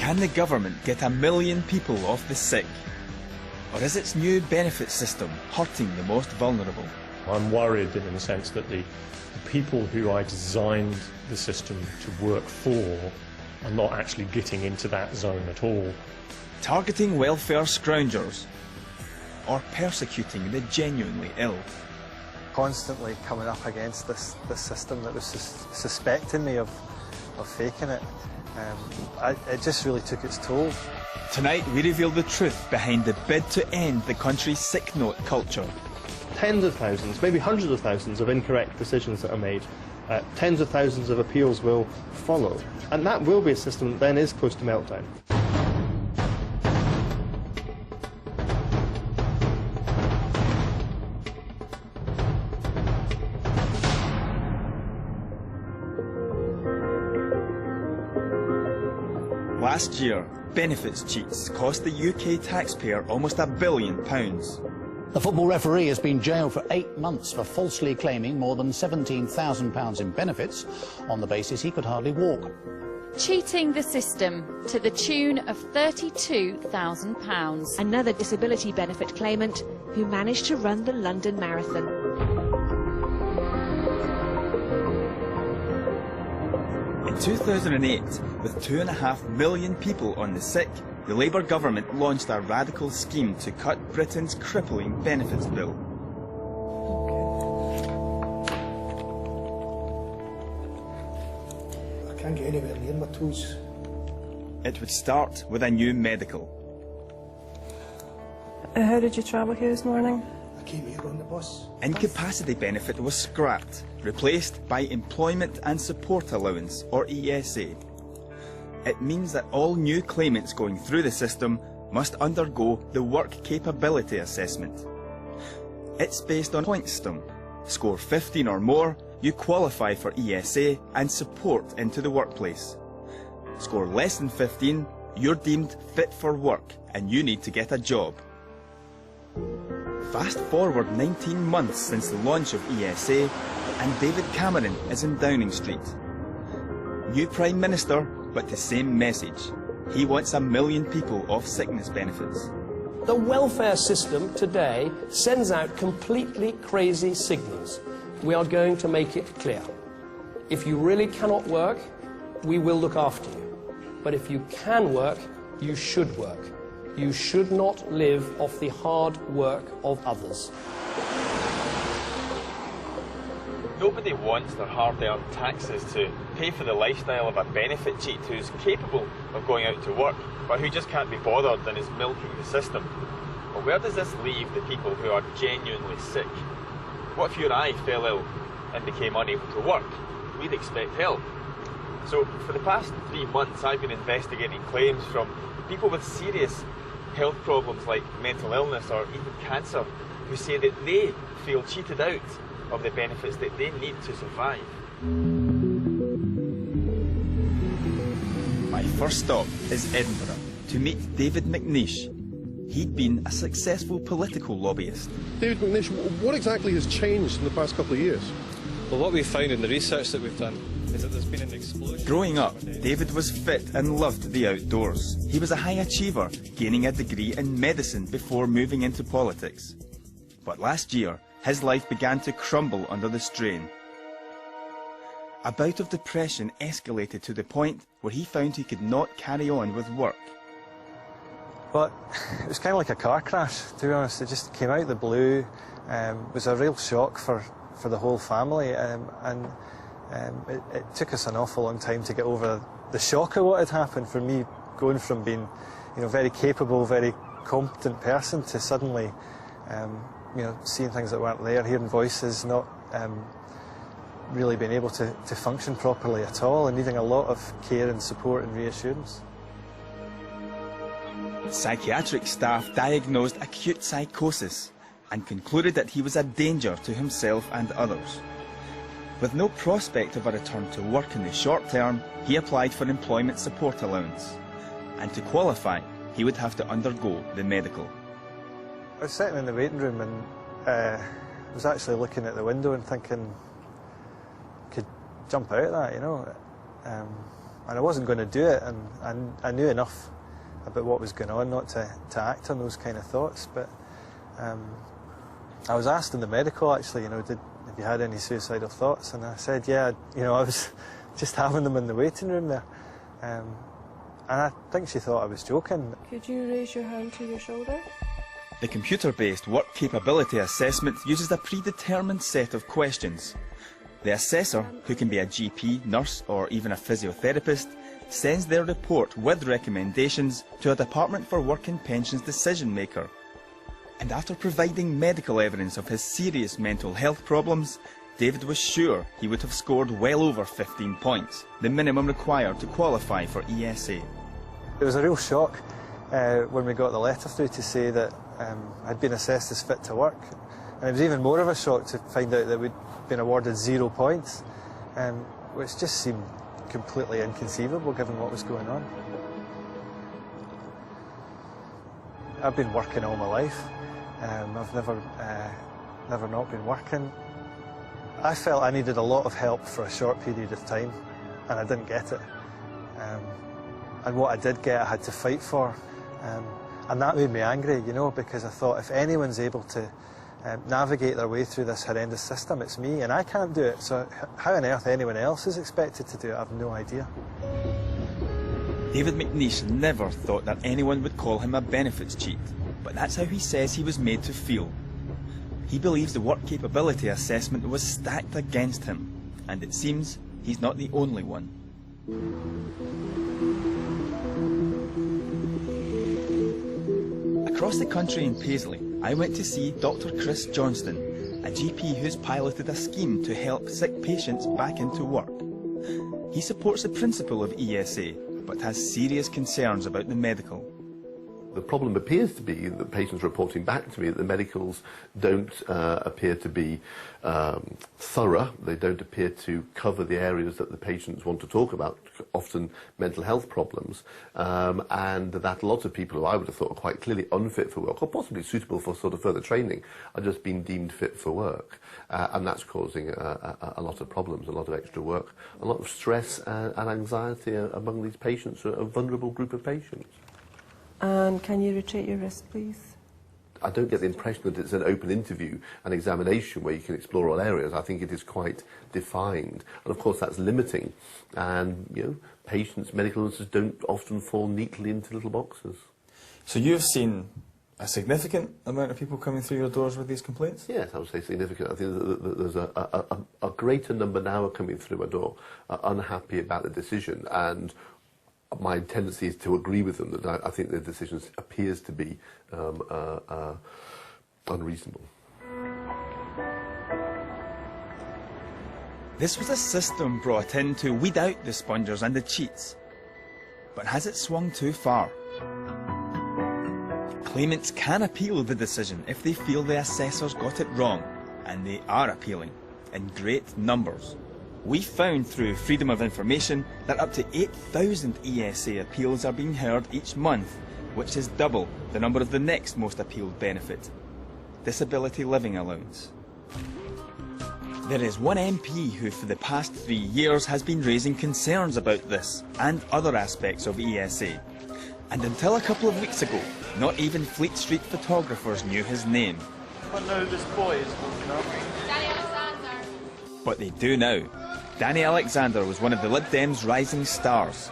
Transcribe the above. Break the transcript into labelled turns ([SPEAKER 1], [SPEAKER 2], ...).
[SPEAKER 1] Can the government get 1 million people off the sick? Or is its new benefit system hurting the most vulnerable?
[SPEAKER 2] I'm worried in the sense that the people who I designed the system to work for are not actually getting into that zone at all.
[SPEAKER 1] Targeting welfare scroungers or persecuting the genuinely ill?
[SPEAKER 3] Constantly coming up against this system that was suspecting me of faking it. It just really took its toll.
[SPEAKER 1] Tonight we reveal the truth behind the bid to end the country's sick note culture.
[SPEAKER 4] Tens of thousands, maybe hundreds of thousands of incorrect decisions that are made. Tens of thousands of appeals will follow. And that will be a system that then is close to meltdown.
[SPEAKER 1] Last year, benefits cheats cost the UK taxpayer almost £1 billion.
[SPEAKER 5] The football referee has been jailed for 8 months for falsely claiming more than £17,000 in benefits on the basis he could hardly walk.
[SPEAKER 6] Cheating the system to the tune of £32,000.
[SPEAKER 7] Another disability benefit claimant who managed to run the London Marathon.
[SPEAKER 1] In 2008, with 2.5 million people on the sick, the Labour government launched a radical scheme to cut Britain's crippling benefits bill.
[SPEAKER 8] I can't get anywhere near my toes.
[SPEAKER 1] It would start with a new medical.
[SPEAKER 9] How did you travel here this morning?
[SPEAKER 8] I came here on the bus.
[SPEAKER 1] Incapacity benefit was scrapped, replaced by Employment and Support Allowance, or ESA. It means that all new claimants going through the system must undergo the Work Capability Assessment. It's based on a point system. Score 15 or more, you qualify for ESA and support into the workplace. Score less than 15, you're deemed fit for work and you need to get a job. Fast forward 19 months since the launch of ESA, and David Cameron is in Downing Street. New Prime Minister, but the same message. He wants 1 million people off sickness benefits.
[SPEAKER 10] The welfare system today sends out completely crazy signals. We are going to make it clear. If you really cannot work, we will look after you. But if you can work, you should work. You should not live off the hard work of others.
[SPEAKER 11] Nobody wants their hard-earned taxes to pay for the lifestyle of a benefit cheat who's capable of going out to work, but who just can't be bothered and is milking the system. But where does this leave the people who are genuinely sick? What if you and I fell ill and became unable to work? We'd expect help. So for the past 3 months I've been investigating claims from people with serious health problems like mental illness or even cancer who say that they feel cheated out of the benefits that they need to survive.
[SPEAKER 1] My first stop is Edinburgh to meet David McNeish. He'd been a successful political lobbyist.
[SPEAKER 12] David McNeish, what exactly has changed in the past couple of years?
[SPEAKER 13] Well, what we've found in the research that we've done is that there's been an explosion.
[SPEAKER 1] Growing up, David was fit and loved the outdoors. He was a high achiever, gaining a degree in medicine before moving into politics. But last year, his life began to crumble under the strain. A bout of depression escalated to the point where he found he could not carry on with work.
[SPEAKER 3] But it was kind of like a car crash, to be honest. It just came out of the blue. It was a real shock for the whole family, it took us an awful long time to get over the shock of what had happened. For me, going from being, a very capable, very competent person to suddenly, seeing things that weren't there, hearing voices, not really being able to function properly at all, and needing a lot of care and support and reassurance.
[SPEAKER 1] Psychiatric staff diagnosed acute psychosis and concluded that he was a danger to himself and others. With no prospect of a return to work in the short term, he applied for Employment Support Allowance. And to qualify, he would have to undergo the medical.
[SPEAKER 3] I was sitting in the waiting room and was actually looking at the window and thinking, I could jump out of that, I wasn't going to do it, and I knew enough about what was going on not to act on those kind of thoughts. But I was asked in the medical, actually, have you had any suicidal thoughts? And I said, yeah, I was just having them in the waiting room there. And I think she thought I was joking.
[SPEAKER 9] Could you raise your hand to your shoulder?
[SPEAKER 1] The computer-based work capability assessment uses a predetermined set of questions. The assessor, who can be a GP, nurse or even a physiotherapist, sends their report with recommendations to a Department for Work and Pensions decision maker. And after providing medical evidence of his serious mental health problems, David was sure he would have scored well over 15 points, the minimum required to qualify for ESA.
[SPEAKER 3] It was a real shock when we got the letter through to say that I'd been assessed as fit to work. And it was even more of a shock to find out that we'd been awarded 0 points, which just seemed completely inconceivable given what was going on. I've been working all my life. I've never not been working. I felt I needed a lot of help for a short period of time, and I didn't get it. And what I did get, I had to fight for. And that made me angry, because I thought if anyone's able to navigate their way through this horrendous system, it's me, and I can't do it. So how on earth anyone else is expected to do it, I have no idea.
[SPEAKER 1] David McNeish never thought that anyone would call him a benefits cheat, but that's how he says he was made to feel. He believes the work capability assessment was stacked against him, and it seems he's not the only one. Across the country in Paisley, I went to see Dr. Chris Johnston, a GP who's piloted a scheme to help sick patients back into work. He supports the principle of ESA, but has serious concerns about the medical.
[SPEAKER 14] The problem appears to be that patients reporting back to me that the medicals don't appear to be thorough. They don't appear to cover the areas that the patients want to talk about, often mental health problems, and that lots of people who I would have thought are quite clearly unfit for work or possibly suitable for sort of further training are just being deemed fit for work, and that's causing a lot of problems, a lot of extra work, a lot of stress and anxiety among these patients, a vulnerable group of patients.
[SPEAKER 9] And can you rotate your wrist, please?
[SPEAKER 14] I don't get the impression that it's an open interview, an examination where you can explore all areas. I think it is quite defined. And of course that's limiting. And, patients, medical illnesses don't often fall neatly into little boxes.
[SPEAKER 15] So you've seen a significant amount of people coming through your doors with these complaints?
[SPEAKER 14] Yes, I would say significant. I think that there's a greater number now are coming through my door, unhappy about the decision, and my tendency is to agree with them that I think the decision appears to be unreasonable.
[SPEAKER 1] This was a system brought in to weed out the spongers and the cheats. But has it swung too far? Claimants can appeal the decision if they feel the assessors got it wrong, and they are appealing, in great numbers. We found through Freedom of Information that up to 8,000 ESA appeals are being heard each month, which is double the number of the next most appealed benefit, Disability Living Allowance. There is one MP who for the past 3 years has been raising concerns about this and other aspects of ESA. And until a couple of weeks ago, not even Fleet Street photographers knew his name.
[SPEAKER 4] I know this boy is walking up.
[SPEAKER 1] But they do now. Danny Alexander was one of the Lib Dems' rising stars.